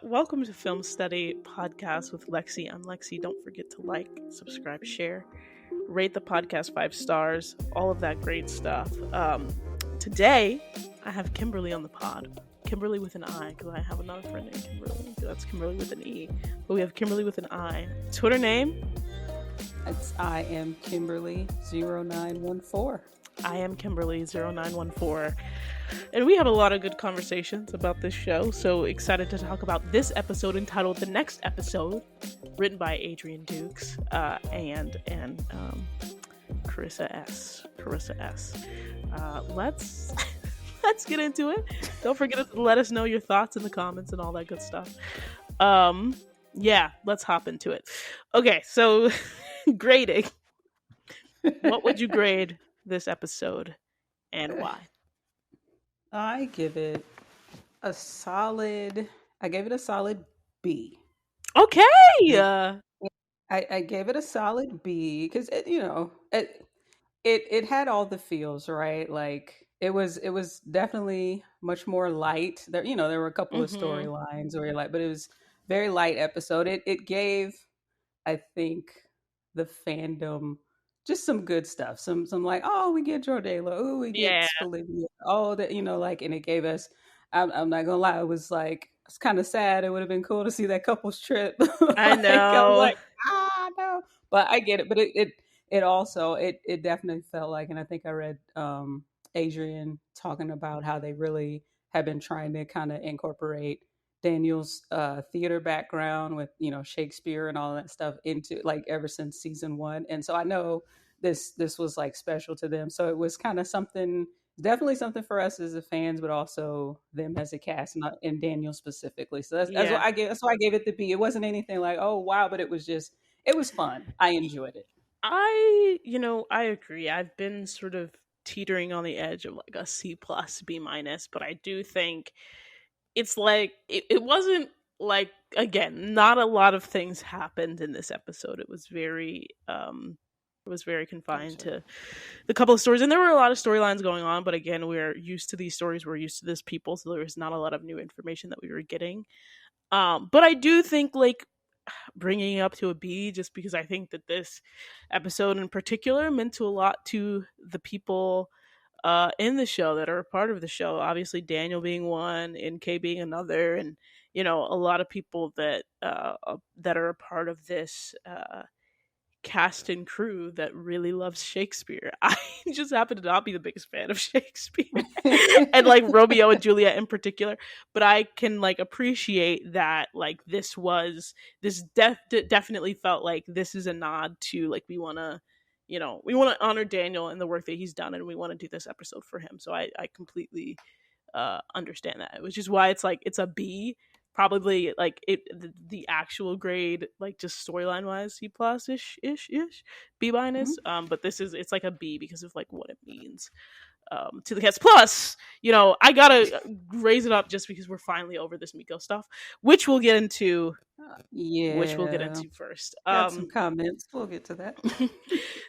welcome to Film Study Podcast with Lexi. I'm Lexi. Don't forget to like, subscribe, share, rate the podcast 5 stars, all of that great stuff. Today, I have Kimberly on the pod. Kimberly with an I, because I have another friend named Kimberly. That's Kimberly with an E. But we have Kimberly with an I. Twitter name? I am Kimberly 0914. I am Kimberly 0914. And we have a lot of good conversations about this show, so excited to talk about this episode entitled The Next Episode, written by Adrian Dukes and Carissa S. Let's get into it. Don't forget to let us know your thoughts in the comments and all that good stuff. Yeah, let's hop into it. Okay, so grading. What would you grade this episode and why? I gave it a solid B. Okay. I gave it a solid B because it had all the feels, right? Like it was definitely much more light. There were a couple of storylines where you're like, but it was very light episode. It gave, I think, the fandom just some good stuff. Some like, oh, we get Jordala, oh, we get Olivia, oh, that and it gave us. I'm not gonna lie, it was like it's kind of sad. It would have been cool to see that couple's trip. I know. I'm like, no, but I get it. But it also it definitely felt like, and I think I read Adrian talking about how they really have been trying to kind of incorporate Daniel's theater background with Shakespeare and all that stuff into like ever since season 1, and so I know this was like special to them. So it was kind of definitely something for us as the fans, but also them as a cast, and Daniel specifically. So that's why I gave it the B. It wasn't anything like, oh wow, but it was fun. I enjoyed it. I agree. I've been sort of teetering on the edge of like a C+, B-, but I do think it's like it wasn't like, again, not a lot of things happened in this episode. It was very confined to the couple of stories, and there were a lot of storylines going on, but again, we're used to these stories, we're used to this people, so there was not a lot of new information that we were getting. But I do think like bringing it up to a B, just because I think that this episode in particular meant a lot to the people in the show that are a part of the show. Obviously Daniel being one, NK being another, and a lot of people that are a part of this cast and crew that really loves Shakespeare. I just happen to not be the biggest fan of Shakespeare and like Romeo and Juliet in particular, but I can like appreciate that like this definitely felt like this is a nod to like we want to honor Daniel and the work that he's done, and we want to do this episode for him. So I completely understand that, which is why it's like it's a B. Probably like the actual grade, like just storyline wise, C+ ish, B-. But it's like a B because of like what it means to the cast. Plus, I gotta raise it up just because we're finally over this Miko stuff, which we'll get into. Which we'll get into first. Got some comments. We'll get to that.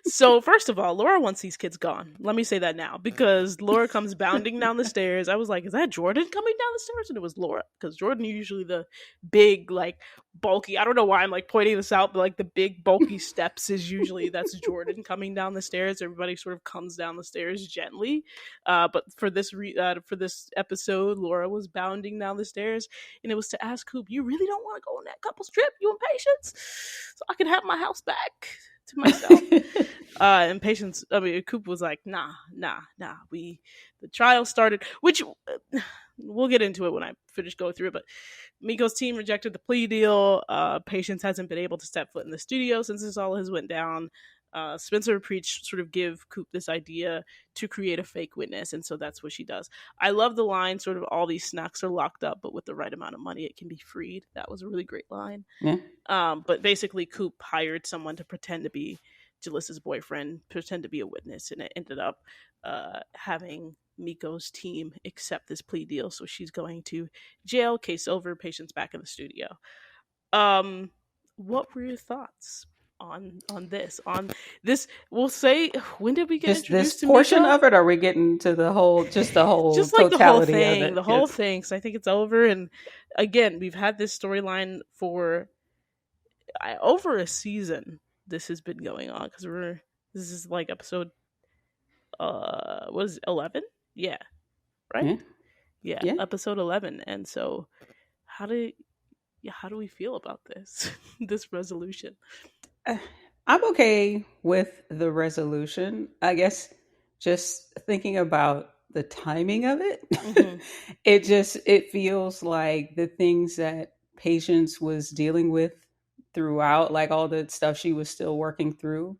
So first of all, Laura wants these kids gone. Let me say that now, because Laura comes bounding down the stairs. I was like, is that Jordan coming down the stairs? And it was Laura, because Jordan is usually the big, like, bulky. I don't know why I'm like pointing this out, but like the big bulky steps is usually that's Jordan coming down the stairs. Everybody sort of comes down the stairs gently. But for this episode, Laura was bounding down the stairs, and it was to ask Coop, you really don't want to go on that couple's trip, you and Patience, so I can have my house back to myself. And Patience, Coop was like, nah. The trial started, which we'll get into it when I finish going through it, but Miko's team rejected the plea deal. Patience hasn't been able to step foot in the studio since this all has went down. Spencer Preach sort of give Coop this idea to create a fake witness, and so that's what she does. I love the line, sort of, all these snacks are locked up, but with the right amount of money it can be freed. That was a really great line. Yeah. But basically Coop hired someone to pretend to be Jalissa's boyfriend, pretend to be a witness, and it ended up having Miko's team accept this plea deal, so she's going to jail. Case over, Patience back in the studio. What were your thoughts? on this. We'll say, when did we get Just this introduced to portion Miko? of it, or are we getting to the whole, just the whole Just like the whole totality of thing, it? the whole Because thing. So I think it's over. And again, we've had this storyline for over a season. This has been going on because this is like episode was 11. Yeah, right. yeah, Yeah, yeah. episode 11. And so how do how do we feel about this this resolution? Uh, I'm okay with the resolution. I guess just thinking about the timing of it, Hmm. it feels like the things that Patience was dealing with throughout, like all the stuff she was still working through.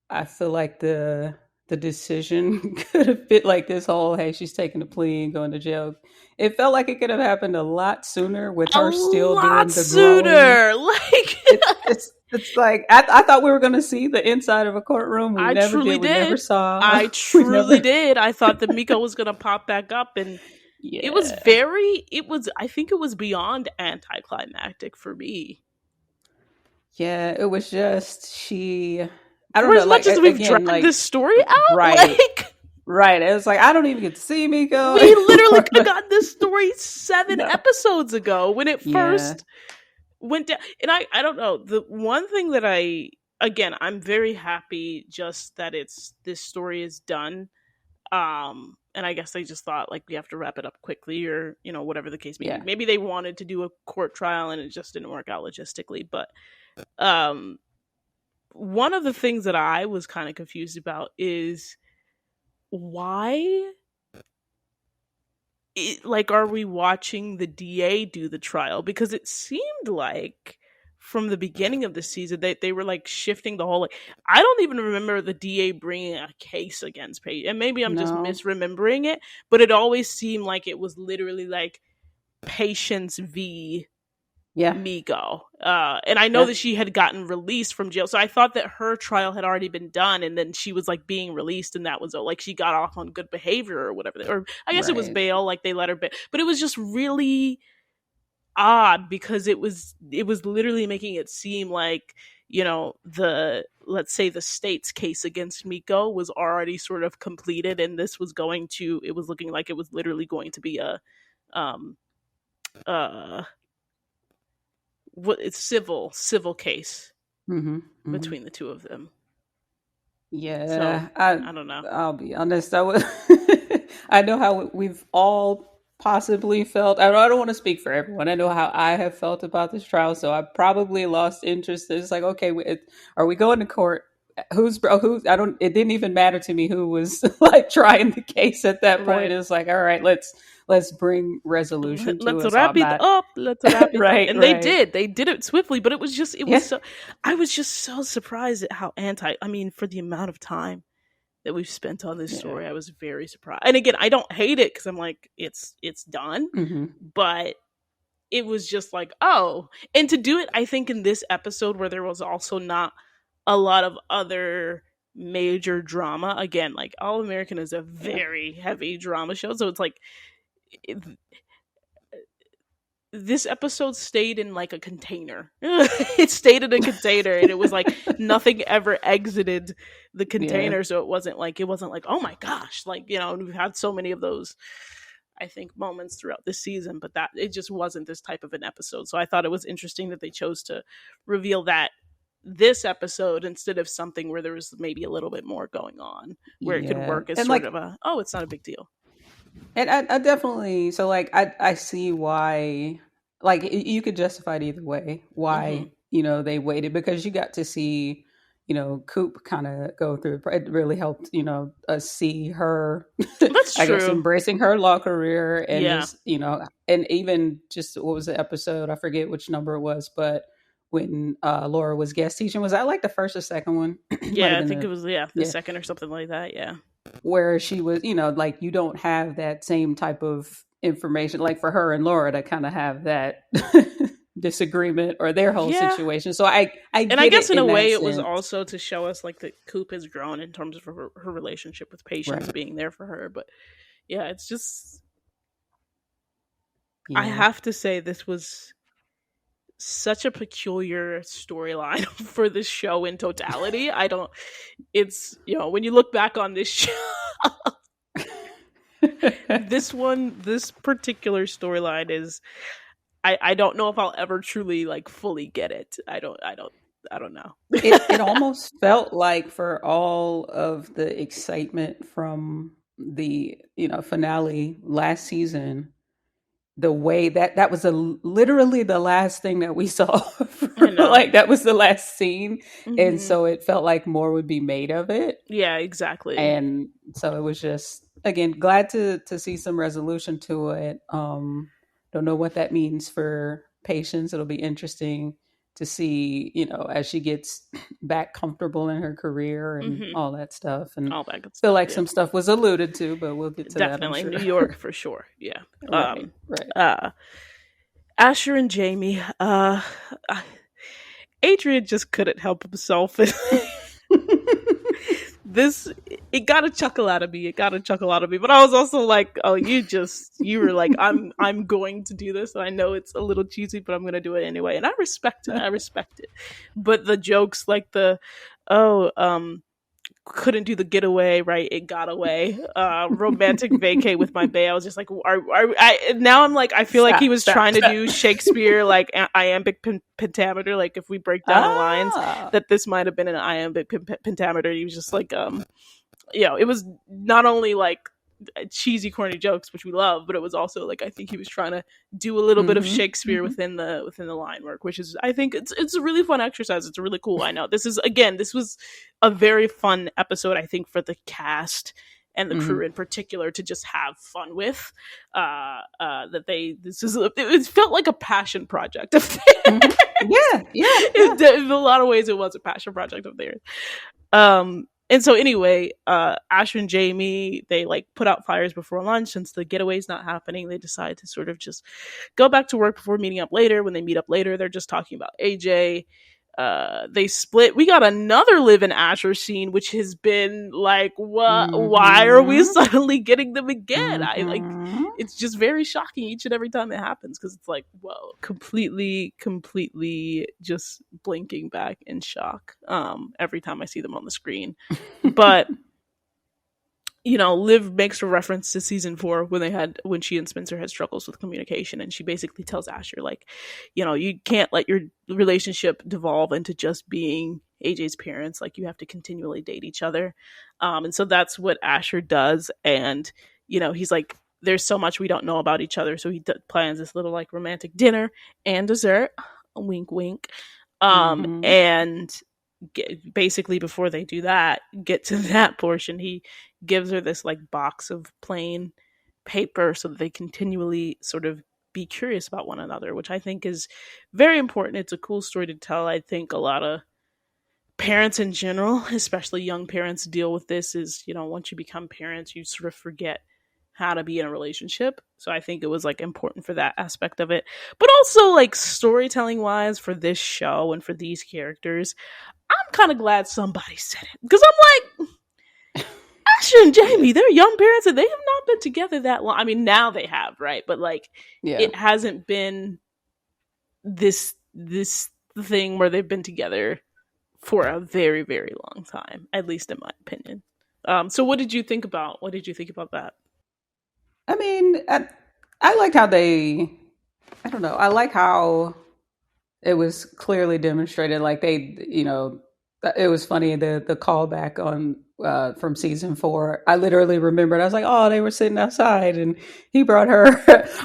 I feel like the decision could have fit like this whole, hey, she's taking a plea and going to jail. It felt like it could have happened a lot sooner with A her still lot doing the growing. sooner. Like It's like I thought we were going to see the inside of a courtroom. We I never did. truly We never did. saw. I We truly never. did. I thought that Miko was gonna pop back up, and Yeah, I think it was beyond anticlimactic for me. yeah. It was just she. I don't For know. as much Like as we've again, dragged like this story out, right, like right. It was like I don't even get to see Miko we literally anymore. could have gotten this story 7 No. episodes ago when it Yeah. first went down. And I don't know. The one thing that I'm very happy just that it's this story is done. And I guess they just thought like we have to wrap it up quickly, or whatever the case may be. Yeah. Maybe they wanted to do a court trial and it just didn't work out logistically. But um one of the things that I was kind of confused about is why like are we watching the DA do the trial, because it seemed like from the beginning of the season they were like shifting the whole, like I don't even remember the DA bringing a case against Paige, and maybe I'm just No. misremembering it, but it always seemed like it was literally like Patience v Yeah. Miko. And I know Yeah. that she had gotten released from jail, so I thought that her trial had already been done, and then she was like being released, and that was like she got off on good behavior or whatever. Or I guess it was Right. bail, like they let her bail, but it was just really odd because it was literally making it seem like the, let's say, the state's case against Miko was already sort of completed, and this was going to, it was looking like it was literally going to be a um uh what it's civil case Mm-hmm. Mm-hmm. between the two of them. So Yeah. I don't know. I'll be honest. I was. I know how we've all possibly felt. I don't want to speak for everyone. I know how I have felt about this trial, so I probably lost interest. It's like, okay, are we going to court? Who's? I don't. It didn't even matter to me who was like trying the case at that point. Right. It's like, all right, let's bring resolution to Let's it. So I'm wrap it not. up. Let's wrap it up. Right. And Right. they did it swiftly, but it was Yeah. so, I was just so surprised at how I mean, for the amount of time that we've spent on this Yeah. story, I was very surprised. And again, I don't hate it because I'm like, it's done, Mm-hmm. but it was just like, oh, and to do it, I think in this episode where there was also not a lot of other major drama. Again, like All American is a Yeah. very heavy drama show, so it's like it, this episode stayed in like a container. It stayed in a container, and it was like nothing ever exited the Yeah. container, so it wasn't like, oh my gosh, like we've had so many of those, I think, moments throughout this season, but that it just wasn't this type of an episode. So I thought it was interesting that they chose to reveal that this episode instead of something where there was maybe a little bit more going on, where it could Yeah. work as And sort like, of a, oh, it's not a big deal. and I definitely, so like I see why, like you could justify it either way Hmm. why they waited, because you got to see Coop kind of go through it. Really helped us see her That's I guess true. embracing her law career, and Yeah. just and even just what was the episode, I forget which number it was, but when Laura was guest teaching, was that like the first or second one? Might have Yeah, I been think it the was, yeah, the yeah, second or something like that. Yeah. where she was, like you don't have that same type of information, like for her and Laura to kind of have that disagreement or their whole Yeah. situation. So I And I get guess it in a in that way it was sense. also to show us like that Coop has grown in terms of her relationship with Patience Right. being there for her. But yeah, it's just, I Yeah. have to say this was such a peculiar storyline for this show in totality. I don't it's when you look back on this show, this particular storyline is I don't know if I'll ever truly like fully get it. I don't know. It almost felt like, for all of the excitement from the finale last season, the way that was literally the last thing that we saw. I know. Like, that was the last scene, and Hmm. so it felt like more would be made of it. Yeah, exactly. And so it was just, again, glad to see some resolution to it. Don't know what that means for Patience. It'll be interesting to see, as she gets back comfortable in her career and Hmm. all that stuff. And All that good feel stuff. like Yeah, some stuff was alluded to, but we'll get to that, I'm definitely sure. New York for sure. Yeah. Right, right. Uh, Asher and Jamie. Adrian just couldn't help himself. This it got a chuckle out of me. It got a chuckle out of me. But I was also like, oh, you were like, I'm going to do this. And I know it's a little cheesy, but I'm gonna do it anyway. And I respect it. I respect it. But the jokes like oh, couldn't do the getaway, right? It got away. Romantic vacay with my bae. I was just like, now I'm like, I feel like he Stop, was stop, trying to stop. do Shakespeare, like iambic pentameter. Like if we break down the lines, Ah. that this might have been an iambic pentameter. He was just like, it was not only like cheesy, corny jokes, which we love, but it was also like I think he was trying to do a little bit of Mm-hmm. Shakespeare Mm-hmm. within the line work, which is I think it's a really fun exercise. It's really cool. I know this was a very fun episode. I think for the cast and the Mm-hmm. crew in particular to just have fun with. It felt like a passion project of theirs. Mm-hmm. Yeah, yeah, yeah. In a lot of ways, it was a passion project of theirs. And so anyway, Ash and Jamie, they like put out fires before lunch. Since the getaway's not happening, they decide to sort of just go back to work before meeting up later. When they meet up later, they're just talking about AJ. They split. We got another Liv and Asher scene, which has been like, what? Why are we Mm-hmm. suddenly getting them again? I like. Mm-hmm. It's just very shocking each and every time it happens because it's like, whoa, completely just blinking back in shock. Every time I see them on the screen, but Liv makes a reference to season 4 when she and Spencer had struggles with communication, and she basically tells Asher like, you can't let your relationship devolve into just being AJ's parents. Like you have to continually date each other, and so that's what Asher does. And he's like, there's so much we don't know about each other, so he plans this little like romantic dinner and dessert, wink, wink, Mm-hmm. and basically before they do that, get to that portion, he gives her this like box of plain paper so that they continually sort of be curious about one another, which I think is very important. It's a cool story to tell. I think a lot of parents in general, especially young parents, deal with this is, once you become parents, you sort of forget how to be in a relationship. So I think it was like important for that aspect of it. But also like storytelling wise for this show and for these characters, I'm kind of glad somebody said it because I'm like, Asher and Jamie, they're young parents and they have not been together that long. I mean, now they have, right? But like, Yeah. it hasn't been this thing where they've been together for a very very long time, at least in my opinion. So what did you think about that? I mean, I liked how they, I don't know, I like how it was clearly demonstrated. Like they, it was funny, the callback on from season 4. I literally remembered. I was like, oh, they were sitting outside, and he brought her.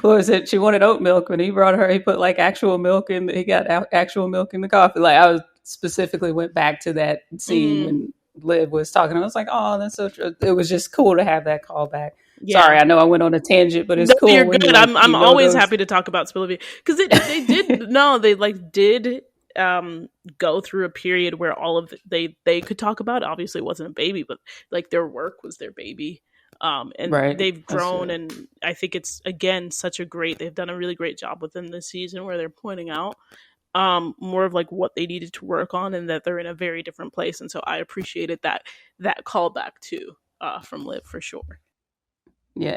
What was it? She wanted oat milk, and he brought her. He put like actual milk in. He got actual milk in the coffee. Like I was specifically went back to that scene Mm, when Liv was talking. I was like, oh, that's so true. It was just cool to have that callback. yeah. Sorry, I know I went on a tangent, but No, it's cool you're when good. I'm always those. happy to talk about Spillovy because they did no, they like did go through a period where all of they could talk about it. Obviously it wasn't a baby, but like their work was their baby. And Right. they've That's grown, it. and I think it's again they've done a really great job with them this season where they're pointing out more of like what they needed to work on and that they're in a very different place. And so I appreciated that callback too, from Liv for sure. Yeah,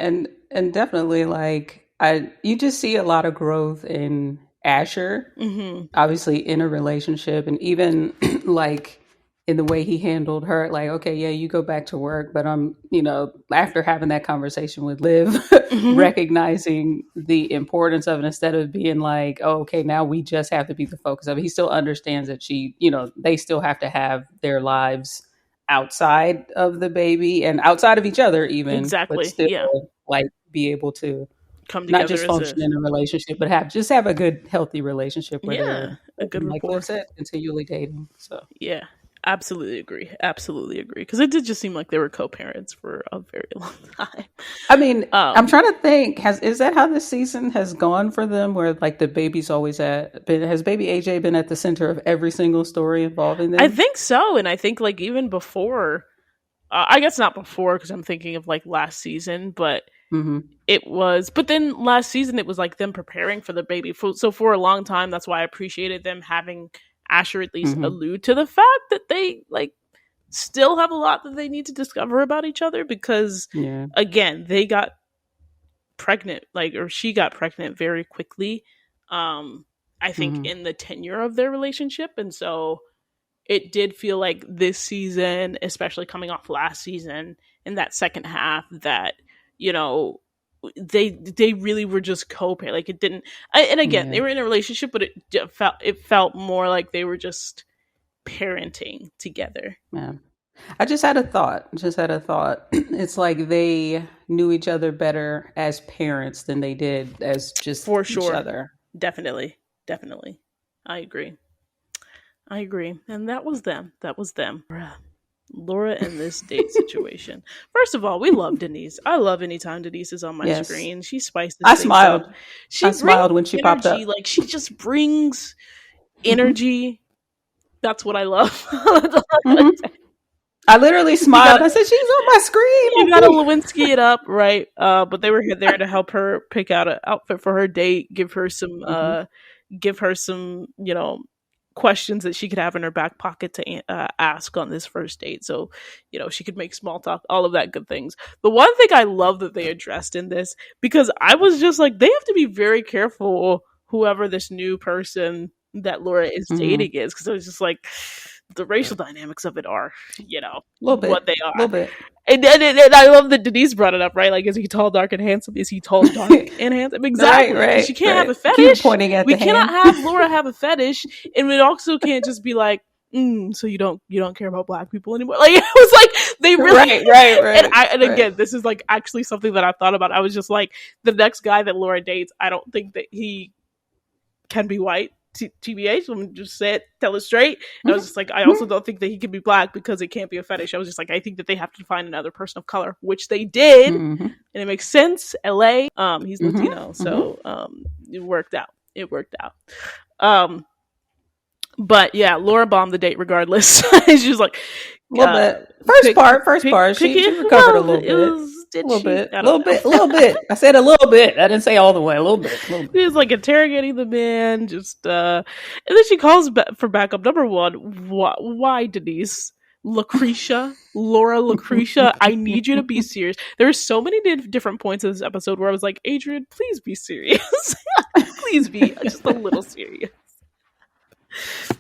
and definitely like I you just see a lot of growth in Asher, Mm-hmm. obviously in a relationship, and even like in the way he handled her, like, okay, yeah, you go back to work, but I'm, after having that conversation with Liv, Mm-hmm. recognizing the importance of it instead of being like, oh, okay, now we just have to be the focus of it. He still understands that they still have to have their lives outside of the baby and outside of each other, even, but Exactly. still Yeah. like be able to Come not together just as a function in a relationship, but have a good, healthy relationship where yeah, they're, a good like Liv rapport. said, continually dating. So, Yeah. Absolutely agree. Absolutely agree. Because it did just seem like they were co-parents for a very long time. I mean, I'm Um, trying to think. Is that how this season has gone for them? Where like the baby's always has baby AJ been at the center of every single story involving I them? think so, and I think like even before, I guess not before because I'm thinking of like last season, but Mm-hmm. it was. But then last season it was like them preparing for the baby. So for a long time, that's why I appreciated them having Asher at least Mm-hmm. allude to the fact that they like still have a lot that they need to discover about each other because Yeah. again they got pregnant like or she got pregnant very quickly I think Mm-hmm. in the tenure of their relationship, and so it did feel like this season, especially coming off last season in that second half, that you know they really were just co-parent. Like it didn't, and again Yeah. they were in a relationship, but it felt more like they were just parenting together. Yeah. I just had a thought. It's like they knew each other better as parents than they did as just For each sure. other. Definitely. Definitely. I agree. I agree. And that was them. That was them. Laura in this date situation. First of all, we love Denise. I love anytime Denise is on my Yes. screen. She spices I things up. smiled. I She brings smiled when she popped energy. up. Like she just brings Mm-hmm. energy. That's what I love. That's all I gotta Mm-hmm. say. I literally You smiled. gotta I said, "She's on my screen." you gotta Lewinsky it up, right? But they were there to help her pick out an outfit for her date, Mm-hmm. give her some, questions that she could have in her back pocket to ask on this first date. So, she could make small talk, all of that good things. The one thing I love that they addressed in this, because I was just like, they have to be very careful, whoever this new person that Laura is Mm-hmm. dating is, because I was just like, the racial dynamics of it are, A little bit, what they a are. little bit. And I love that Denise brought it up, right? Like, is he tall, dark, and handsome? Is he tall, dark, and handsome? Right, Exactly, because right, she can't have right. a Keep fetish. pointing at We the cannot hand. have Laura have a fetish, and we also can't just be like, so you don't care about black people anymore. Like it was like they really. Right, right, And right, right. again, this is like actually something that I thought about. I was just like, the next guy that Laura dates, I don't think that he can be white. TBH, let me just say it, tell it straight. I was just like, I also don't think that he can be black because it can't be a fetish. I was just like, I think that they have to find another person of color, which they did, Mm-hmm. and it makes sense. LA, he's Mm-hmm. Latino, Mm-hmm. so it worked out. It worked out. Um, but yeah, Laura bombed the date regardless. She was like, A little bit. First pick, part, first pick, part. pick She it. recovered a Well, little it bit. was. A Did little she? bit. I A don't little know. bit. A little bit. I said a little bit. I didn't say all the way. A little bit. A little bit. She was like interrogating the man, just and then she calls for backup. Number one, why Denise? Laura Lucretia, I need you to be serious. There are so many different points in this episode where I was like, Adrian, please be serious. Please be just a little serious.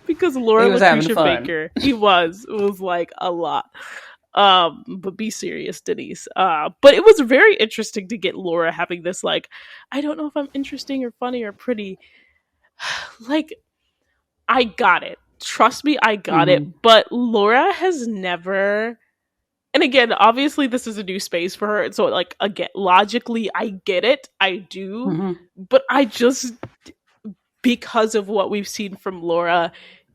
Because Laura He was having Lucretia fun. Baker, it was like a lot. But be serious, Denise. But it was very interesting to get Laura having this like, I don't know if I'm interesting or funny or pretty. Like, I got it. Trust me, I got it. Mm-hmm. But Laura has never, and again, obviously this is a new space for her. So like again, logically I get it. I do. Mm-hmm. But I just, because of what we've seen from Laura,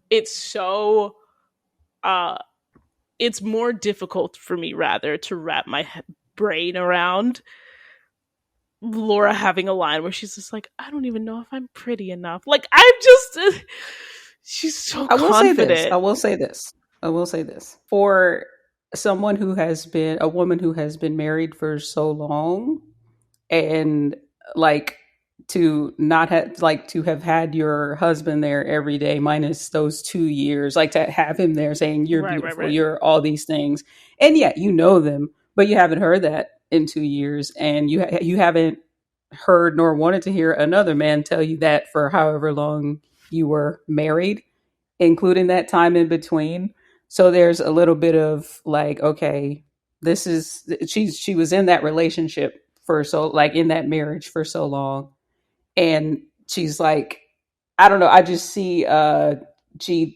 it's so uh it's more difficult for me rather to wrap my brain around Laura having a line where she's just like, I don't even know if I'm pretty enough. Like I'm just she's so I will say this. I confident. will say this. I will say this. For someone who has been a woman who has been married for so long, and like to not have to have had your husband there every day minus those 2 years, like to have him there saying you're Right, right, beautiful, right. you're all these things, and yeah, you know them, but you haven't heard that in 2 years, and you haven't heard nor wanted to hear another man tell you that for however long you were married, including that time in between. So there's a little bit of like, okay, this is she was in that relationship for so like in that marriage for so long, and she's like, I don't know, I just see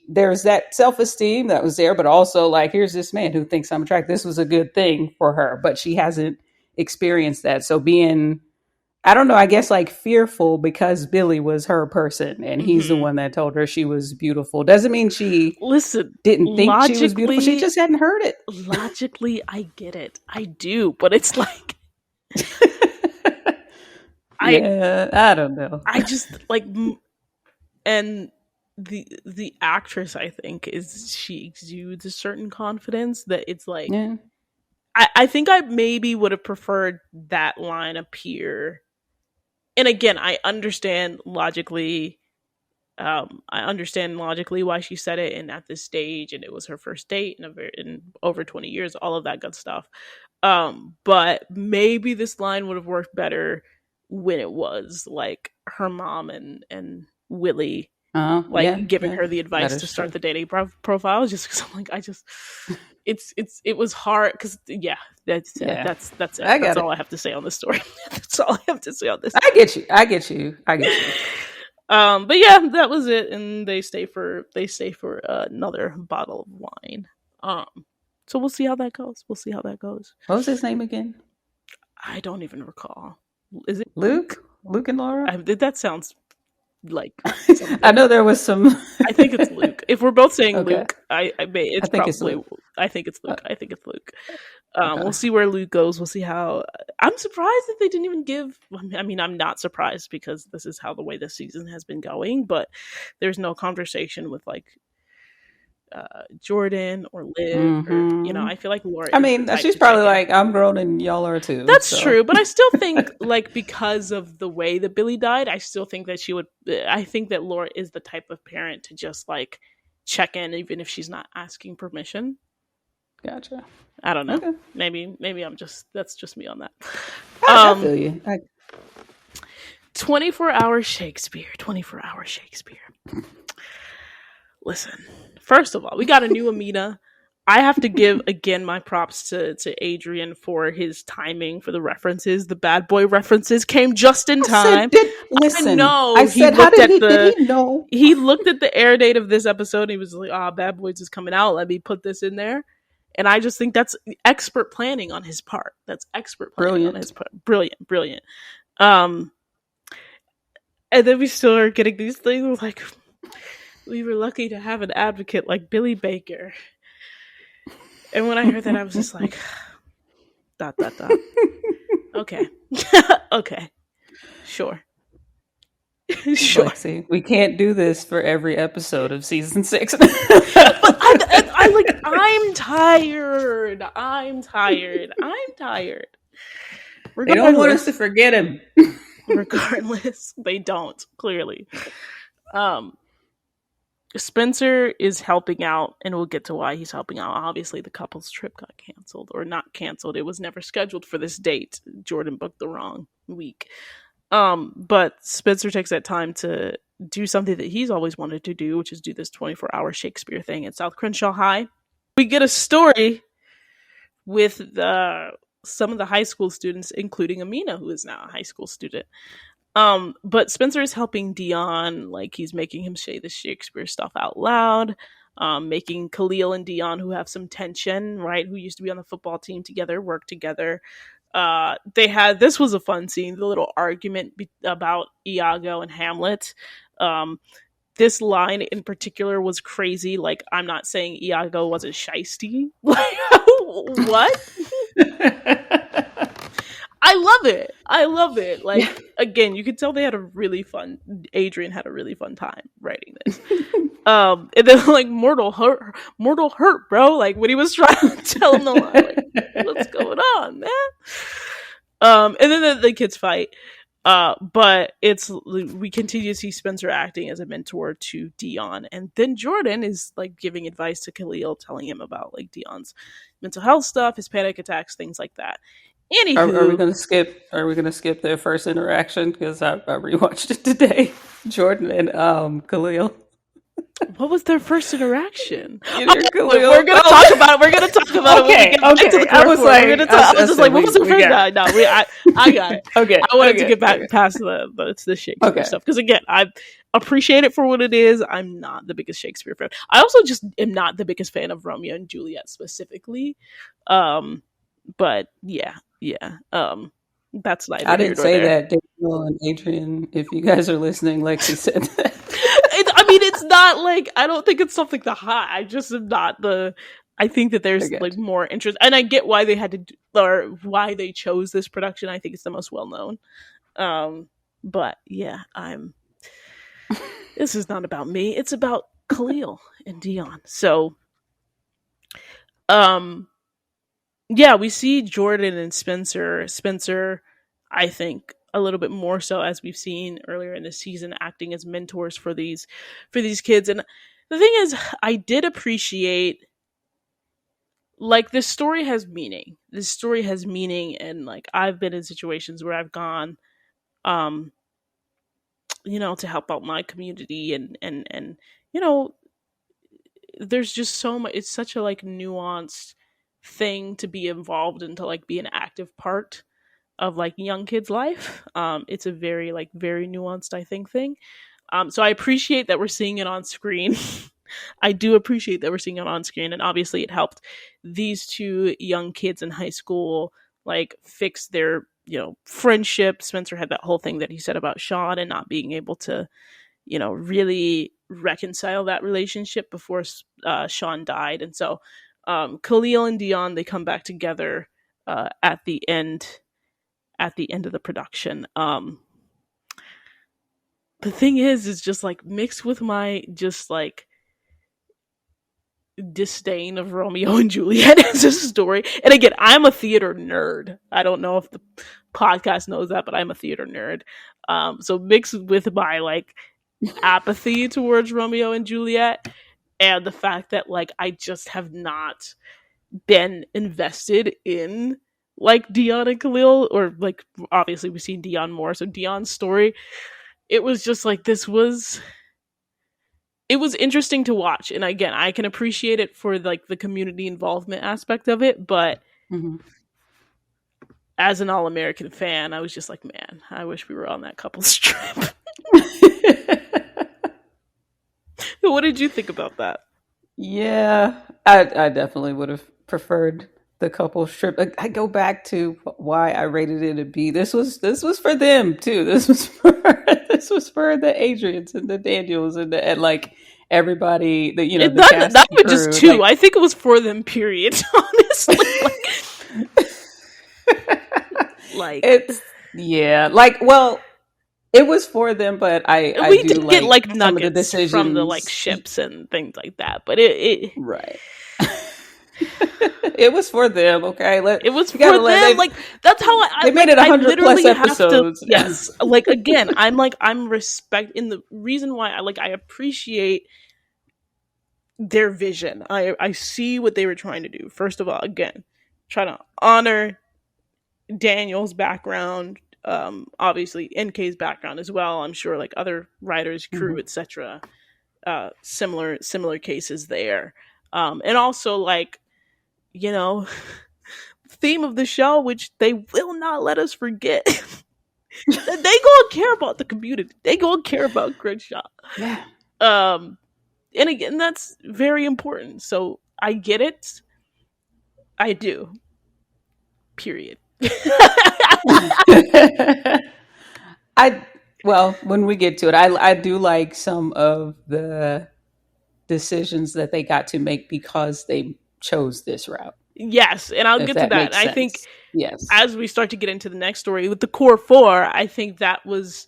there's that self-esteem that was there, but also like, here's this man who thinks I'm attractive. This was a good thing for her, but she hasn't experienced that. So being, I don't know, I guess like fearful because Billy was her person and he's the Mm-hmm. one that told her she was beautiful. Doesn't mean she Listen, didn't think she was beautiful. She just hadn't heard it. logically, I get it. I do, but it's like I Yeah, I don't know. I just like and the actress, I think, is she exudes a certain confidence that it's like Yeah. I think I maybe would have preferred that line appear. And again, I understand logically why she said it, and at this stage, and it was her first date in over 20 years, all of that good stuff. But maybe this line would have worked better when it was like her mom and Willie like Yeah, giving yeah. her the That advice to is start true. the dating profile, just because I'm like, I just it was hard because yeah, Yeah. that's it. I That's got all it. I have to say on this story. That's all I have to say on this I story. get you. I get you. I get you. But yeah, that was it, and they stay for another bottle of wine. So we'll see how that goes. We'll see how that goes. What was his name again? I don't even recall. Is it Luke? Luke? Luke and Laura? That sounds like I something. know there was some. I think it's Luke. If we're both saying Okay. Luke, I may I it's think it's probably Luke. I think it's Uh, Luke. I think it's Luke. We'll okay. see where Luke goes. We'll see how. I'm surprised that they didn't even give. I mean, I'm not surprised because this is how the way this season has been going. But there's no conversation with like Jordan or Liv, or Hmm. I feel like Laura I is the mean, type she's to check probably in. like, I'm grown and y'all are too. That's So, true, but I still think like because of the way that Billy died, I still think that she would. I think that Laura is the type of parent to just like check in even if she's not asking permission. gotcha. I don't know. Okay. Maybe I'm just that's just me on that. I Um feel you. 24-hour Shakespeare. 24-hour Shakespeare. Listen. First of all, we got a new Amina. I have to give again my props to Adrian for his timing for the references. The bad boy references came just in I said, time. did I listen. I know said, how did he know? he looked at the air date of this episode and he was like, Bad Boys is coming out. Let me put this in there. And I just think that's expert planning on his part. That's expert planning on his Brilliant. part. Brilliant, brilliant. Um, and then we still are getting these things like we were lucky to have an advocate like Billy Baker. And when I heard that, I was just like, dot dot dot. Okay, okay, sure, sure. Lexi, we can't do this for every episode of season 6. But I'm tired. I'm tired. I'm tired. They don't want us to Regardless, forget him. regardless, they don't clearly. Um, Spencer is helping out, and we'll get to why he's helping out. Obviously, the couple's trip got canceled, or not canceled. It was never scheduled for this date. Jordan booked the wrong week. But Spencer takes that time to do something that he's always wanted to do, which is do this 24-hour Shakespeare thing at South Crenshaw High. We get a story with some of the high school students, including Amina, who is now a high school student. But Spencer is helping Dion, like he's making him say the Shakespeare stuff out loud, making Khalil and Dion, who have some tension, right, who used to be on the football team together, work together. This was a fun scene, the little argument about Iago and Hamlet. This line in particular was crazy. Like, I'm not saying Iago wasn't shisty. Like, what? I love it. I love it. Like, again, you could tell they had a really fun. Adrian had a really fun time writing this. And then like mortal hurt, bro. Like when he was trying to tell him the line, like, what's going on, man? And then the kids fight. But we continue to see Spencer acting as a mentor to Dion, and then Jordan is like giving advice to Khalil, telling him about like Dion's mental health stuff, his panic attacks, things like that. Are we Anywho, gonna skip? Are we gonna skip their first interaction? Because I rewatched it today. Jordan and Khalil. what was their first interaction? Either We're Khalil. gonna talk Oh, about it. We're gonna talk about it when we okay, get back to the okay. I core was four. We're like, gonna talk. I was I just said like, what was the we first? got No, it. no, I got it. Okay, I wanted to okay, get back okay, past the Shakespeare okay. stuff because again, I appreciate it for what it is. I'm not the biggest Shakespeare fan. I also just am not the biggest fan of Romeo and Juliet specifically. Um, but yeah. That's neither I here didn't nor say there. that, Daniel and Adrian. If you guys are listening, Lexi said that. I mean, it's not like I don't think it's something to hide. I just am not the. I think that I there's like got you. more interest, and I get why they had to or why they chose this production. I think it's the most well known. But yeah, I'm. This is not about me. It's about Khalil and Dion. So, um, yeah, we see Jordan and Spencer. Spencer, I think, a little bit more so as we've seen earlier in the season, acting as mentors for these kids. And the thing is, I did appreciate like this story has meaning. This story has meaning, and like I've been in situations where I've gone, um, to help out my community, and you know, there's just so much. It's such a like nuanced thing to be involved in, to like be an active part of like young kids life. It's a very like very nuanced, I think, thing. So I appreciate that we're seeing it on screen. I do appreciate that we're seeing it on screen, and obviously it helped these two young kids in high school like fix their friendship. Spencer had that whole thing that he said about Sean and not being able to really reconcile that relationship before Sean died, and so Khalil and Dion, they come back together at the end of the production. The thing is just like mixed with my just like disdain of Romeo and Juliet as a story. And again, I'm a theater nerd. I don't know if the podcast knows that, but I'm a theater nerd. So mixed with my like apathy towards Romeo and Juliet and the fact that like I just have not been invested in like Dion and Khalil, or like obviously we've seen Dion more, so Dion's story, it was just like it was interesting to watch. And again, I can appreciate it for like the community involvement aspect of it, but Mm-hmm. as an all American fan, I was just like, man, I wish we were on that couple's trip. What did you think about that? Yeah, I definitely would have preferred the couple strip. I go back to why I rated it a B. This was for them too. This was for this was for the Adrians and the Daniels and like everybody, the cast Not and even just crew. two. I think it was for them. Period. Honestly, like It's yeah, like well, it was for them, but I we do did get like like some of the nuggets from the like decisions. ships and things like that, but it Right. It was for them, okay? it was You for gotta let them. Like that's how they made like it I 100+ literally have to. episodes. Yes, like again, I'm respect in the reason why I appreciate their vision. I see what they were trying to do. First of all, again, trying to honor Daniel's background, obviously NK's background as well. I'm sure like other writers, crew, Mhm. etc. Similar cases there, and also like you know theme of the show, which they will not let us forget. They gonna care about the community. They gonna care about Crenshaw. Yeah. Um, and again, that's very important. So I get it. I do. Period. I well, when we get to it, I do like some of the decisions that they got to make because they chose this route, Yes, and I'll if get to that that. makes I think sense. Yes. as we start to get into the next story with the core four, I think that was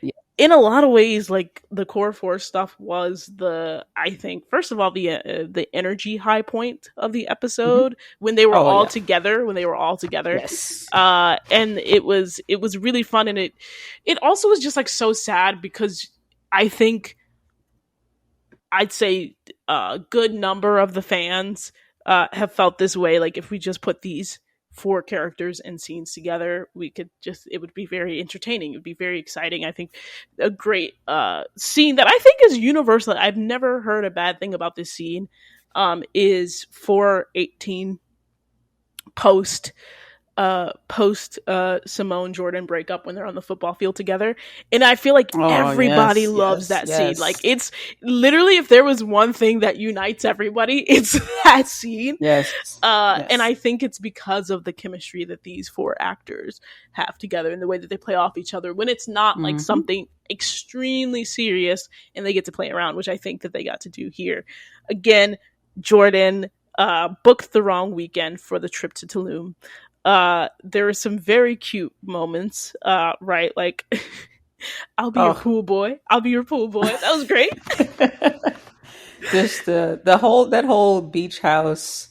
Yeah. in a lot of ways like the core four stuff was I think first of all the energy high point of the Mhm. episode Oh yeah. when they were all together, Yes. and it was really fun, and it also was just like so sad because I think I'd say a good number of the fans have felt this way. Like if we just put these four characters and scenes together, it would be very entertaining. It would be very exciting. I think a great scene that I think is universal. I've never heard a bad thing about this scene. Is 418 post Simone Jordan breakup when they're on the football field together. And I feel like everybody loves that scene. Like, it's literally, if there was one thing that unites everybody, it's that scene. And I think it's because of the chemistry that these four actors have together and the way that they play off each other when it's not like something extremely serious and they get to play around, which I think that they got to do here. Again, Jordan booked the wrong weekend for the trip to Tulum. There are some very cute moments, right? Like, I'll be your pool boy. I'll be your pool boy. That was great. Just that whole beach house,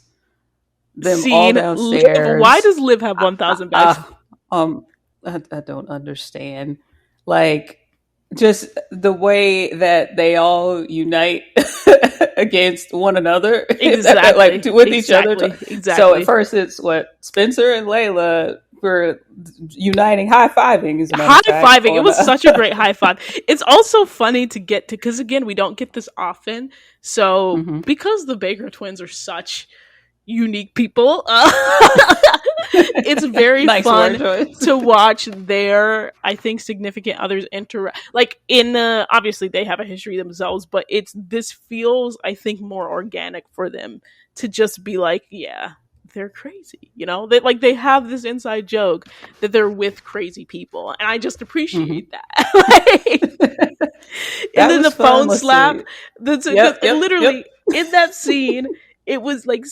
them scene, all downstairs. Liv, why does Liv have 1,000 bags? I don't understand. Like, just the way that they all unite against one another, exactly, like with each other. Exactly. So at first it's Spencer and Layla were uniting, high-fiving. It was such a great high five. It's also funny to get to, because again, we don't get this often. So because the Baker twins are such unique people, it's very fun to watch their, I think, significant others interact. Like, obviously they have a history themselves, but this feels, I think, more organic for them to just be like, yeah, they're crazy, they have this inside joke that they're with crazy people, and I just appreciate that. And then the phone slap, literally in that scene. It was like,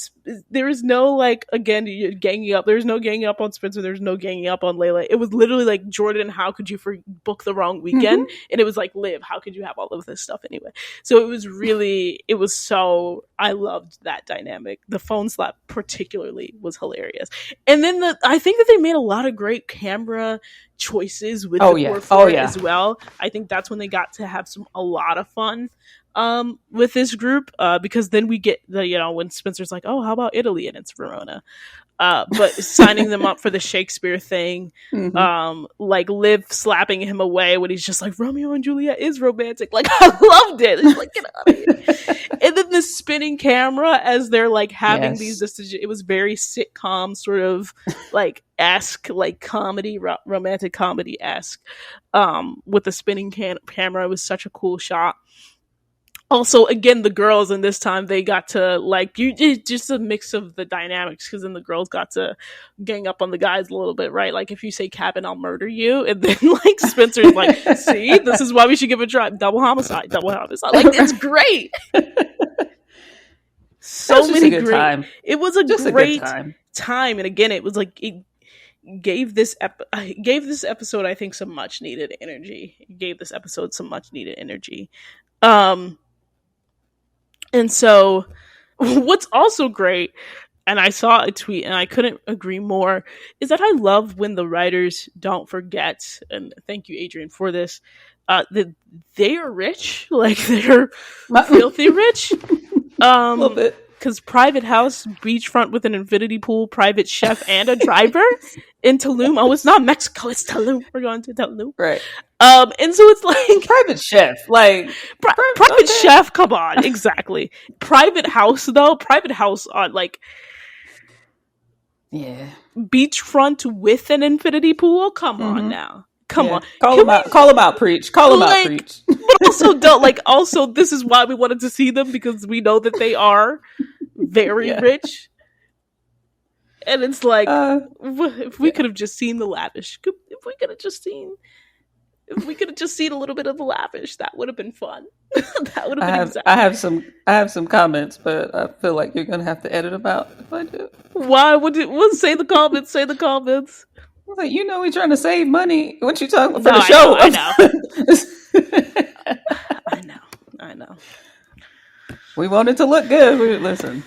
there is no, like, again, you're ganging up. There's no ganging up on Spencer. There's no ganging up on Layla. It was literally like, Jordan, how could you book the wrong weekend? And it was like, Liv, how could you have all of this stuff anyway? So I loved that dynamic. The phone slap particularly was hilarious. And then I think that they made a lot of great camera choices with as well. I think that's when they got to have a lot of fun with this group, because then we get when Spencer's like, oh, how about Italy? And it's Verona. But signing them up for the Shakespeare thing, like Liv slapping him away when he's just like, Romeo and Juliet is romantic. Like, I loved it. It's like, get out of here. And then the spinning camera as they're like having these decisions. It was very sitcom sort of like esque, like comedy, romantic comedy esque, with the spinning camera. It was such a cool shot. Also, again, the girls in this time, they got to, like, just a mix of the dynamics, because then the girls got to gang up on the guys a little bit, right? Like, if you say Cabin, I'll murder you, and then, like, Spencer's like, see, this is why we should give a try. Double homicide. Like, it's great. So many great time. It was just great a time. And again, it was like, it gave this episode, I think, some much needed energy. It gave this episode some much needed energy. And so what's also great, and I saw a tweet and I couldn't agree more, is that I love when the writers don't forget, and thank you, Adrian, for this, that they are rich. Like, they're filthy rich. A little bit. Because private house, beachfront with an infinity pool, private chef, and a driver in Tulum. Oh, it's not Mexico, it's Tulum. We're going to Tulum. Right. And so it's like... Private chef. Like... private chef, come on. Exactly. Private house, though. Private house on, like... Yeah. Beachfront with an infinity pool? Come on now. Come on. Call them out, preach. Call them out, preach. But also don't, like, also, this is why we wanted to see them, because we know that they are very rich. And it's like, if we could have just seen the lavish, if we could have just seen a little bit of the lavish, that would have been fun. That would have been I have some comments, but I feel like you're gonna have to edit them out if I do. Why would it? Say the comments. Say the comments. Like, we're trying to save money. What you talking about for the show? I know. We want it to look good. Listen.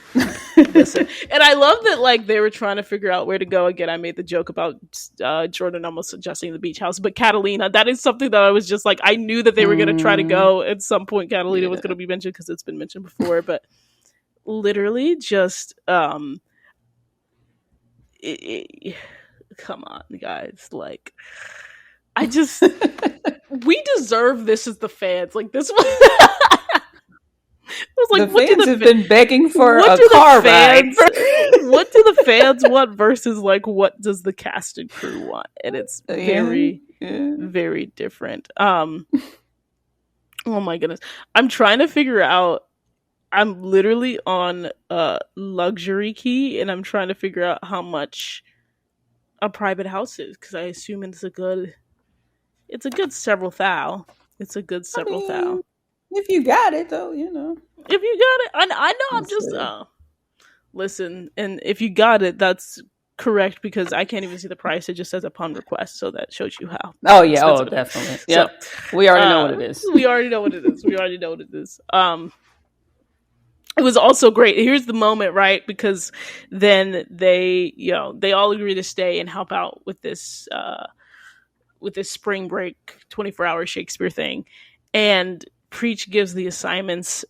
And I love that, like, they were trying to figure out where to go. Again, I made the joke about Jordan almost suggesting the beach house, but Catalina, that is something that I was just like, I knew that they were going to try to go at some point. Catalina was going to be mentioned because it's been mentioned before, but literally just come on, guys. Like, I just we deserve this as the fans. Like this was like, The fans have been begging for what a do the car ride. fans what do the fans want versus like what does the cast and crew want? And it's very, very different. Oh my goodness. I'm trying to figure out, I'm literally on luxury key and I'm trying to figure out how much a private house is because I assume it's a good several thou. It's a good several thou. If you got it, though, you know. If you got it, I know. I'm just listen. And if you got it, that's correct because I can't even see the price. It just says upon request, so that shows you how. Oh yeah, oh definitely. Yeah, so, we already know what it is. We already know what it is. We already know what it is. It was also great. Here's the moment, right? Because then they, they all agree to stay and help out with this spring break 24-hour Shakespeare thing, and Preach gives the assignments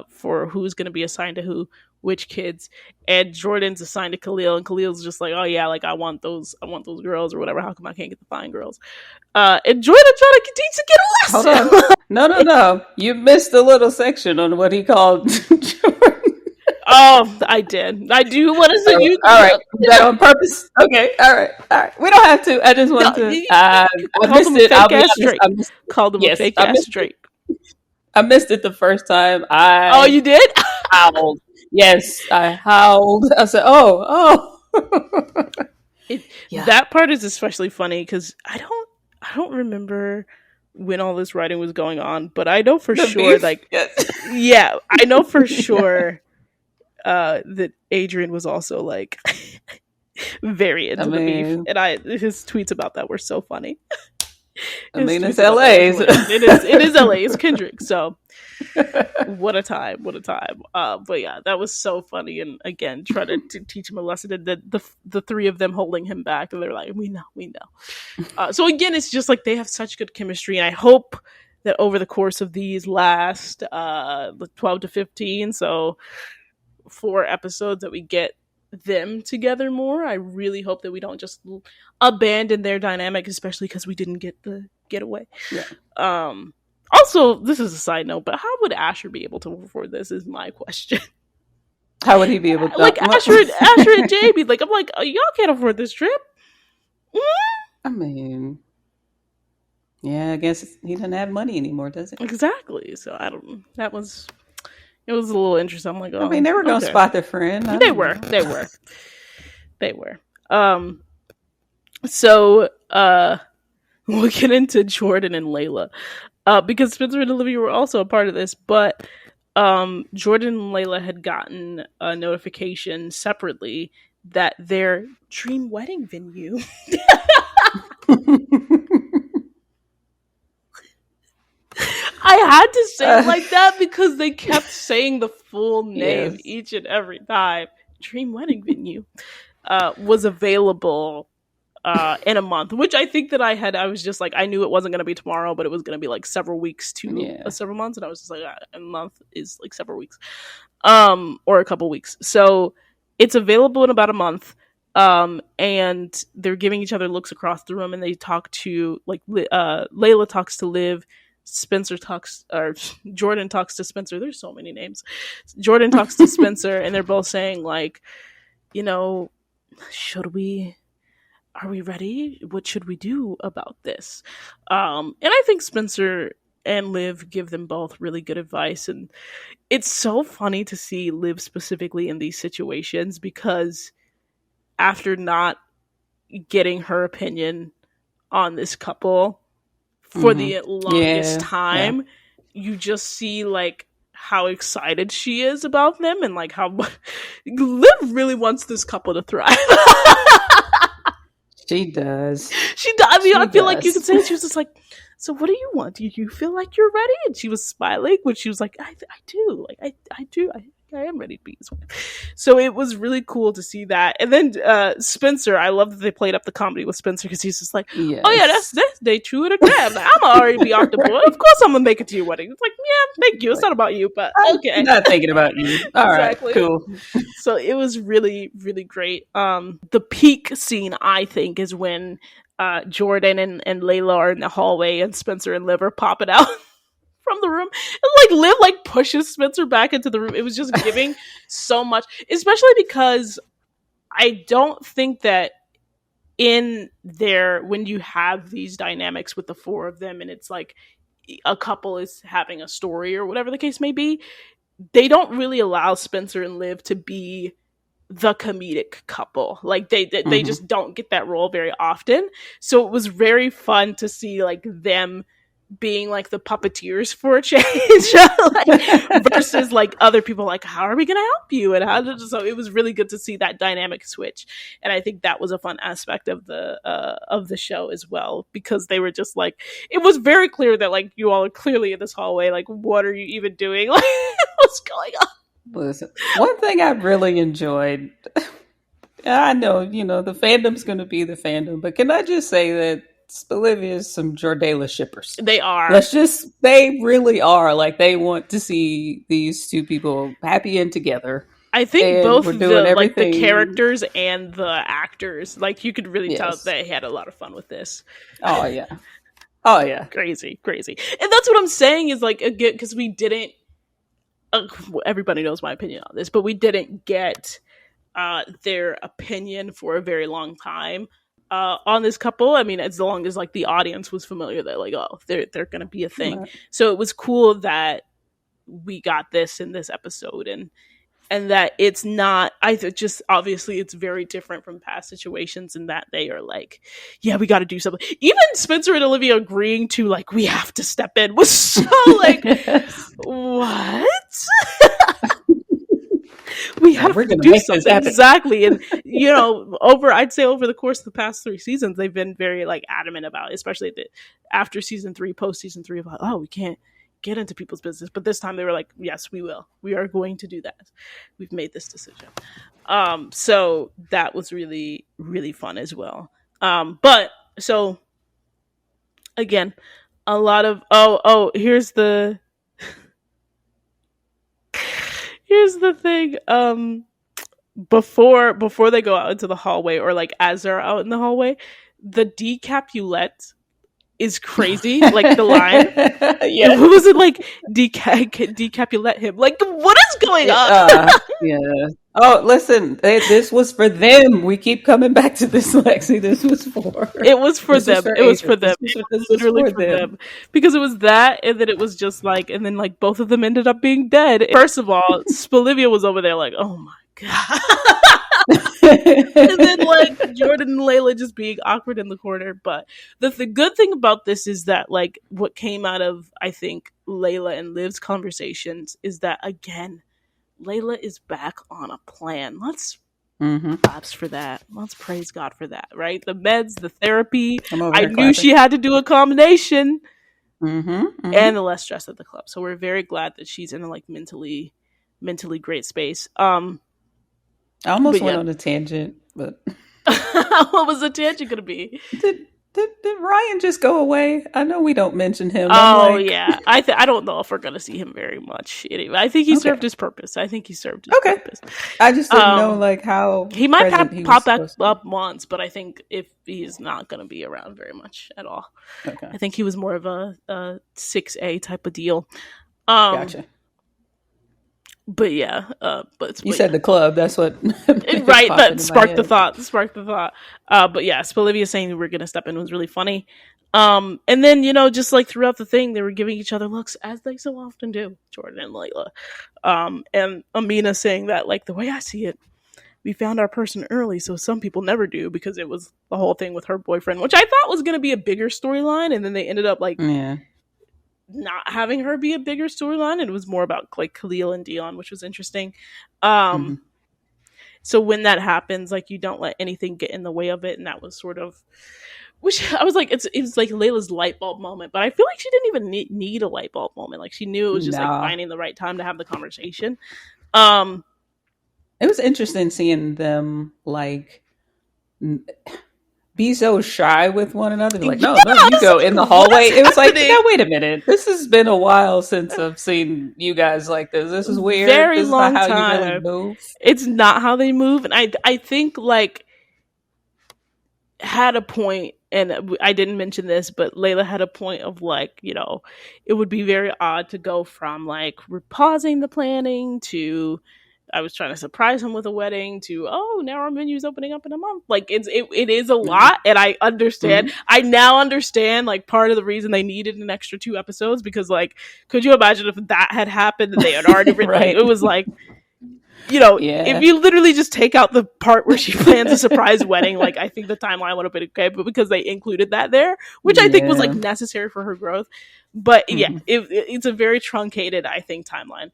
for who's going to be assigned to who, which kids, and Jordan's assigned to Khalil, and Khalil's just like, oh yeah, like I want those girls or whatever. How come I can't get the fine girls? And Jordan trying to teach to get a lesson. Hold on. No. You missed a little section on what he called Jordan. Oh, I did. I do. What is it? All right. Is that on purpose? Okay. All right. We don't have to. I just want to. I missed it. I'll be honest. Called him a fake ass Drake. I missed it the first time. Oh, you did? Howled. Yes, I howled. I said, "Oh." That part is especially funny because I don't remember when all this writing was going on, but I know for sure, beef? Like, yeah, I know for sure that Adrian was also like very into the beef, and his tweets about that were so funny. It's LA. It is LA. It's Kendrick. So what a time. But yeah, that was so funny. And again, try to teach him a lesson. And the three of them holding him back, and they're like, we know. So again, it's just like they have such good chemistry, and I hope that over the course of these last 12 to 15, so 4 episodes, that we get them together more. I really hope that we don't just abandon their dynamic, especially because we didn't get the getaway. Yeah. Also, this is a side note, but how would Asher be able to afford this is my question. How would he be able to? Like Asher and Jamie, like I'm like, oh, y'all can't afford this trip. I mean, yeah, I guess he doesn't have money anymore, does he? Exactly. So I don't. It was a little interesting. I'm like, oh, I mean, they were gonna spot their friend. They were. So we'll get into Jordan and Layla, because Spencer and Olivia were also a part of this, but Jordan and Layla had gotten a notification separately that their dream wedding venue I had to say it like that because they kept saying the full name each and every time. Dream wedding venue was available in a month, which I think that I was just like, I knew it wasn't going to be tomorrow, but it was going to be like several weeks to several months. And I was just like, a month is like several weeks, or a couple weeks. So it's available in about a month. And they're giving each other looks across the room, and they talk to Layla talks to Liv. Jordan talks to Spencer. There's so many names. Jordan talks to Spencer, and they're both saying like, are we ready? What should we do about this? And I think Spencer and Liv give them both really good advice. And it's so funny to see Liv specifically in these situations, because after not getting her opinion on this couple for the longest time, you just see like how excited she is about them, and like how Liv really wants this couple to thrive. She does. I mean, I feel like you could say she was just like, so what do you want? Do you feel like you're ready? And she was smiling when she was like, I do. Like, I do. I am ready to be his wife. So it was really cool to see that. And then Spencer, I love that they played up the comedy with Spencer because he's just like, oh yeah, that's Yes. day two of the crab. Like, I'm already be off the board. Of course I'm gonna make it to your wedding. It's like, yeah, thank you. It's Like, not about you, but I'm okay. not thinking about you. All right, Exactly. cool. So it was really, really great. The peak scene, I think, is when Jordan and Layla are in the hallway and Spencer and Liv are popping out from the room. And like Liv like pushes Spencer back into the room. It was just giving so much, especially because I don't think that in there, when you have these dynamics with the four of them and it's like a couple is having a story or whatever the case may be, they don't really allow Spencer and Liv to be the comedic couple. Like they just don't get that role very often. So it was very fun to see like them being like the puppeteers for a change, like, versus like other people like, how are we going to help you? And how did, so it was really good to see that dynamic switch. And I think that was a fun aspect of the show as well, because they were just like, it was very clear that like you all are clearly in this hallway. Like, what are you even doing? Like, what's going on? Listen, one thing I really enjoyed, I know, the fandom's going to be the fandom, but can I just say that Olivia's some Jordala shippers. They are. They really are. Like, they want to see these two people happy and together. I think and both we're doing the like the everything. characters and the actors, like you could really tell Yes. they had a lot of fun with this. Oh yeah. Oh yeah. Crazy. And that's what I'm saying is like, again, because we didn't, everybody knows my opinion on this, but we didn't get their opinion for a very long time on this couple. I mean, as long as like the audience was familiar that like, oh, they're gonna be a thing. Right. So it was cool that we got this in this episode, and that it's not, I just, obviously it's very different from past situations in that they are like, yeah, we got to do something. Even Spencer and Olivia agreeing to like, we have to step in was so like, what? We have to do something. Exactly. And I'd say over the course of the past 3 seasons, they've been very like adamant about it, especially after season 3, post season 3, about, oh, we can't get into people's business. But this time they were like, yes, we will. We are going to do that. We've made this decision. So that was really, really fun as well. But so again, a lot of here's the thing. Before they go out into the hallway, or like as they're out in the hallway, the Decapulette is crazy. Like the line, yeah. Who was it? Like Decapulette him. Like, what is going on? Yeah. Oh, listen, this was for them. We keep coming back to this, Lexi. This was for. It was for them. It was for them. It was literally for them. Because it was that, and then it was just like, and then like both of them ended up being dead. First of all, Spolivia was over there like, oh my god. And then like Jordan and Layla just being awkward in the corner. But the good thing about this is that like what came out of, I think, Layla and Liv's conversations is that, again, Layla is back on a plan. Let's claps for that. Let's praise God for that, right? The meds, the therapy. I knew she had to do a combination. And the less stress at the club. So we're very glad that she's in a like mentally great space. I almost went on a tangent, but what was the tangent going to be? Did Ryan just go away? I know we don't mention him. Oh yeah, I don't know if we're going to see him very much. Anyway, I think he served his purpose. I just didn't know like how he might pop back up once, but I think if he's not going to be around very much at all. Okay. I think he was more of a 6A type of deal. Gotcha. But yeah, you said the club. That's what right. That sparked the thought. But yeah, Olivia saying we're gonna step in was really funny. And then just like throughout the thing, they were giving each other looks as they so often do, Jordan and Layla. And Amina saying that like the way I see it, we found our person early, so some people never do, because it was the whole thing with her boyfriend, which I thought was gonna be a bigger storyline, and then they ended up like not having her be a bigger storyline. It was more about like Khalil and Dion, which was interesting. So when that happens, like you don't let anything get in the way of it, and that was sort of which I was like, it's like Layla's light bulb moment, but I feel like she didn't even need a light bulb moment. Like she knew it was just like No. finding the right time to have the conversation. It was interesting seeing them like be so shy with one another. Like, Yeah, no, you it's go in the like, what hallway. is It was like, happening? no, wait a minute. This has been a while since I've seen you guys like this. This is weird. Very This is not long how you really time. move. It's not how they move, and I think like had a point, and I didn't mention this, but Layla had a point of like, you know, it would be very odd to go from like we're pausing the planning to I was trying to surprise him with a wedding to now our menu's opening up in a month. Like it is a Mm-hmm. lot, and I understand. Mm-hmm. I now understand like part of the reason they needed an extra 2 episodes, because like could you imagine if that had happened and they had already written Right. it was like, you know, Yeah. if you literally just take out the part where she plans a surprise wedding, like I think the timeline would have been okay, but because they included that there, which I think was like necessary for her growth. But yeah, it's a very truncated, I think, timeline.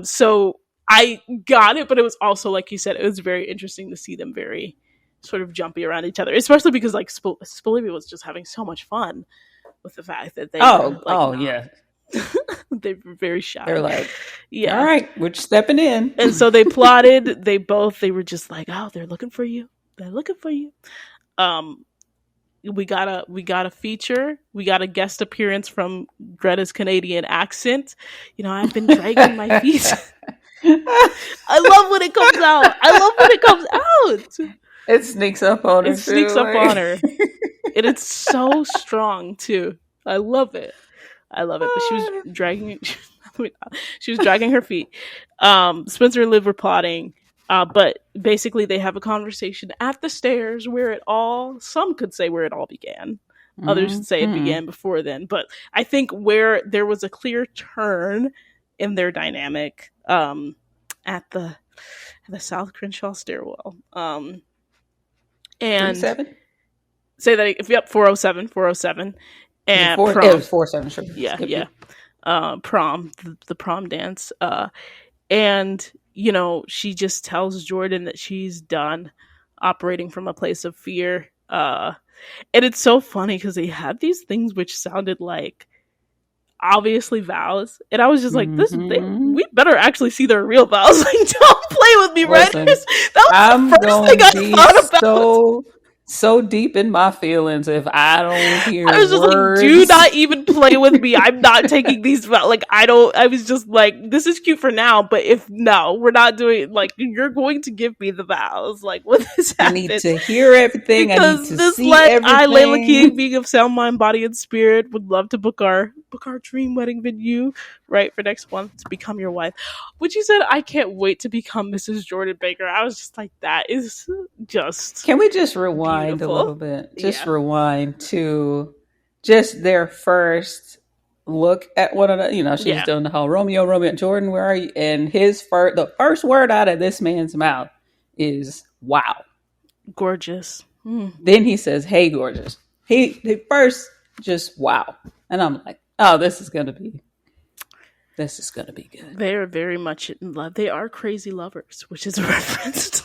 So I got it, but it was also, like you said, it was very interesting to see them very sort of jumpy around each other, especially because like Spolivia was just having so much fun with the fact that they were like, yeah. they were very shy. They're like, yeah, all right, we're stepping in. and so they plotted. They were just like, oh, they're looking for you. They're looking for you. We got a feature. We got a guest appearance from Greta's Canadian accent. You know, I've been dragging my feet. I love when it comes out. I love when it comes out. It sneaks up on her. It sneaks up on her. And it's so strong too. I love it. But she was dragging she was dragging her feet. Spencer and Liv were plotting. But basically they have a conversation at the stairs where some could say where it all began. Others would say it began before then. But I think where there was a clear turn in their dynamic at the South Crenshaw stairwell. And 37? Say that if 407. And prom. It was 47, sure. Yeah. Prom, the prom dance. And, you know, she just tells Jordan that she's done operating from a place of fear. And it's so funny because they had these things which sounded like obviously vows, and I was just like, we better actually see their real vows. Like, don't play with me, right? That was the first thing I thought about. So deep in my feelings if I don't hear I was just words. like, do not even play with me. I'm not taking these vows. Like, I was just like, this is cute for now, but we're not doing, like, you're going to give me the vows. Like, when this happens. I need to hear everything. Because I need to this see everything. I, everything. Layla King, being of sound mind, body, and spirit, would love to book our dream wedding venue, right, for next month to become your wife. Which you said, I can't wait to become Mrs. Jordan Baker. I was just like, that is just. Can we just rewind beautiful. A little bit? Just rewind to just their first look at one another. You know, she's doing the whole Romeo, Jordan, where are you? And the first word out of this man's mouth is wow. Gorgeous. Then he says, hey, gorgeous. He first just wow. And I'm like, oh, this is gonna be good. They are very much in love. They are crazy lovers, which is a reference to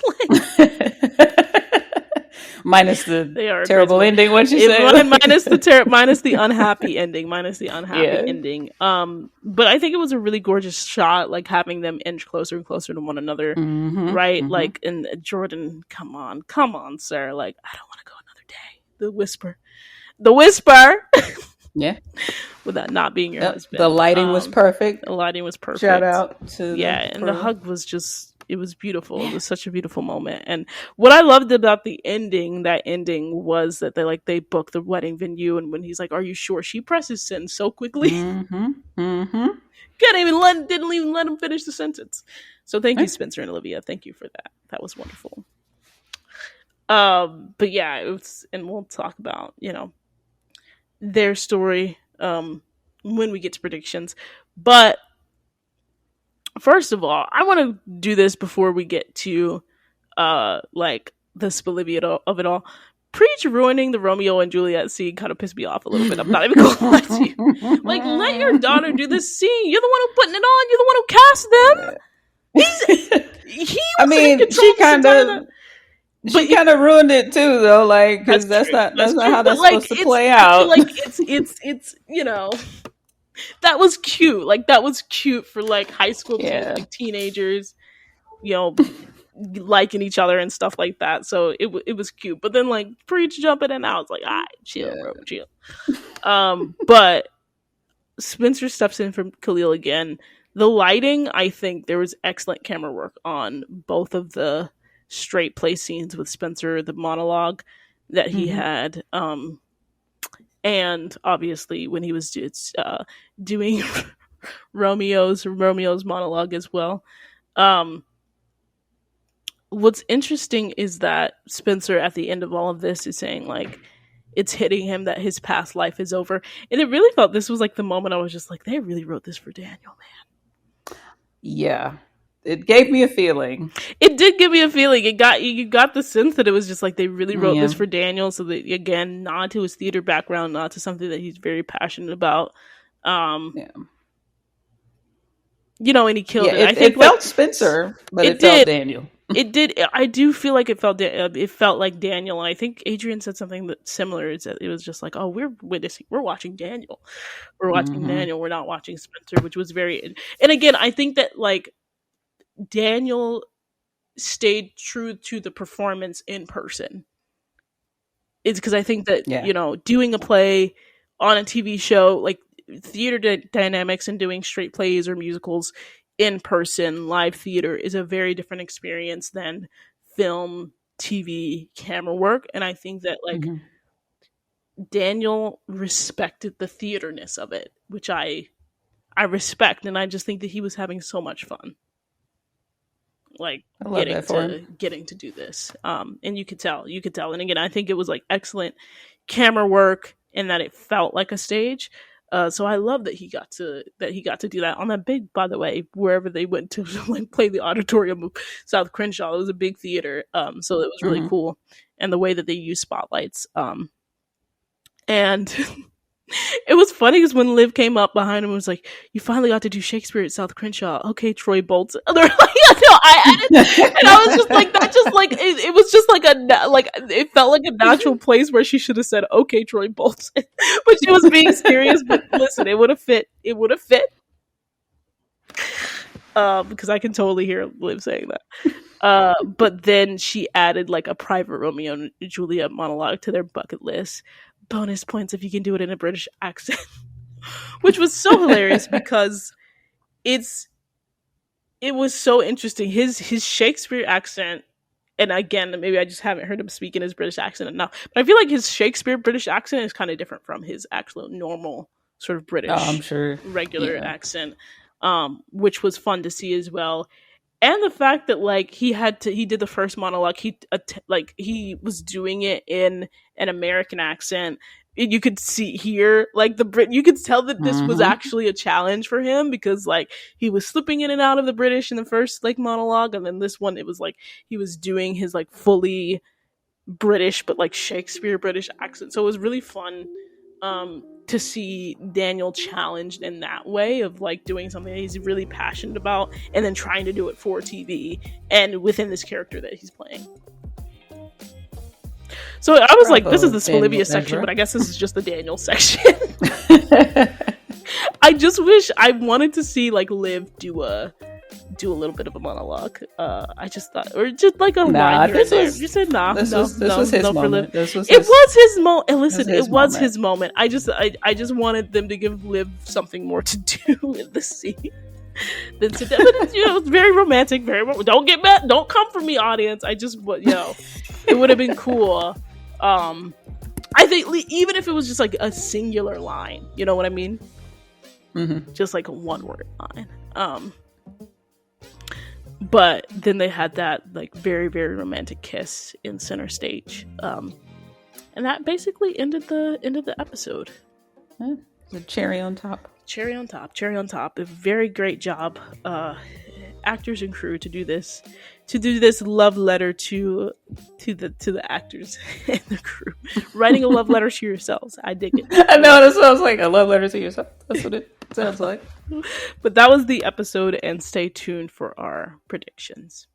minus the terrible ending. What you say? Minus the unhappy ending. Ending. But I think it was a really gorgeous shot, like having them inch closer and closer to one another, right? Like, and Jordan, come on, sir. Like, I don't want to go another day. The whisper. Yeah. With that not being your husband. The lighting was perfect. Shout out to and the hug was just, it was beautiful. Yeah. It was such a beautiful moment. And what I loved about that ending was that they booked the wedding venue, and when he's like, are you sure? She presses send so quickly. Didn't even let him finish the sentence. So thank you, Spencer and Olivia. Thank you for that. That was wonderful. But yeah, it was, and we'll talk about, you know, their story when we get to predictions. But first of all, I want to do this before we get to like the Spolivia of it all. Preach ruining the Romeo and Juliet scene kind of pissed me off a little bit. I'm not even gonna lie to you. Like, let your daughter do this scene. You're the one who putting it on. You're the one who cast them. He was in control she kind of She but kind of ruined it too, though, like that's because true. that's That's not true. how But that's like, supposed to it's play I feel out. like it's that was cute. Like that was cute for like high school Yeah, like teenagers, you know, liking each other and stuff like that. So it was cute. But then like Preach jumping in, I was like, all right, chill, bro, yeah. chill. But Spencer steps in for Khalil again. The lighting, I think there was excellent camera work on both of the straight play scenes with Spencer, the monologue that he Hmm. had, and obviously when he was doing Romeo's monologue as well. Um, what's interesting is that Spencer at the end of all of this is saying like it's hitting him that his past life is over. And it really felt this was like the moment I was just like, they really wrote this for Daniel, man. Yeah, it gave me a feeling. It did give me a feeling. It got you got the sense that it was just like they really wrote this Yeah, for Daniel, so that again, nod to his theater background, nod to something that he's very passionate about. Um, yeah, and he yeah. killed it. I It think like felt Spencer, but it it felt did. Daniel. It did. I do feel like it felt like Daniel, and I think Adrian said something that similar. Is that it was just like, oh, we're watching Daniel, Hmm. We're not watching Spencer, which was very. And again, I think that like Daniel stayed true to the performance in person. It's because I think that Yeah. doing a play on a TV show, like theater dynamics and doing straight plays or musicals in person, live theater is a very different experience than film, TV, camera work. And I think that like Hmm. Daniel respected the theaterness of it, which I respect, and I just think that he was having so much fun, like I love that for him. getting to do this. And you could tell, and again, I think it was like excellent camera work and that it felt like a stage. So I love that he got to do that on that big, by the way, wherever they went to like play the auditorium of South Crenshaw. It was a big theater, so it was really Hmm. cool, and the way that they use spotlights. And it was funny because when Liv came up behind him and was like, "You finally got to do Shakespeare at South Crenshaw, okay, Troy Bolton." And they're like, "No, I didn't," and I was just like, "That just like it was just like like it felt like a natural place where she should have said, okay, Troy Bolton,' but she was being serious. But listen, it would have fit. It would have fit, because I can totally hear Liv saying that. But then she added like a private Romeo and Juliet monologue to their bucket list. Bonus points if you can do it in a British accent, which was so hilarious because it's it was so interesting. His Shakespeare accent, and again, maybe I just haven't heard him speak in his British accent enough. But I feel like his Shakespeare British accent is kind of different from his actual normal sort of Oh, I'm British sure. regular Yeah. accent, which was fun to see as well. And the fact that like he did the first monologue, like he was doing it in an American accent. You could hear like the Brit. You could tell that this was Hmm. actually a challenge for him because like he was slipping in and out of the British in the first like monologue, and then this one it was like he was doing his like fully British but like Shakespeare British accent. So it was really fun to see Daniel challenged in that way of like doing something that he's really passionate about and then trying to do it for TV and within this character that he's playing. So I was like, this is Bravo, this Daniel Olivia section, but Ezra. I guess this is just the Daniel section. I just wish I wanted to see like Liv do a little bit of a monologue. I just thought, or just like a line Nah, here and there. You said nah, this was his no for Liv. moment. This was It his was his moment. this was Listen, it his was moment. his moment. I just wanted them to give Liv something more to do in the scene than to them. But it's very romantic. Don't get mad. Don't come for me, audience. I just it would have been cool. I think even if it was just like a singular line, you know what I mean? Hmm. Just like a one word line. But then they had that like very very romantic kiss in center stage, and that basically ended the episode. Yeah, the cherry on top. Cherry on top, cherry on top. A very great job, actors and crew to do this love letter to the actors and the crew, writing a love letter to yourselves. I dig it. I know, that sounds like a love letter to yourself. That's what it sounds like. But that was the episode, and stay tuned for our predictions.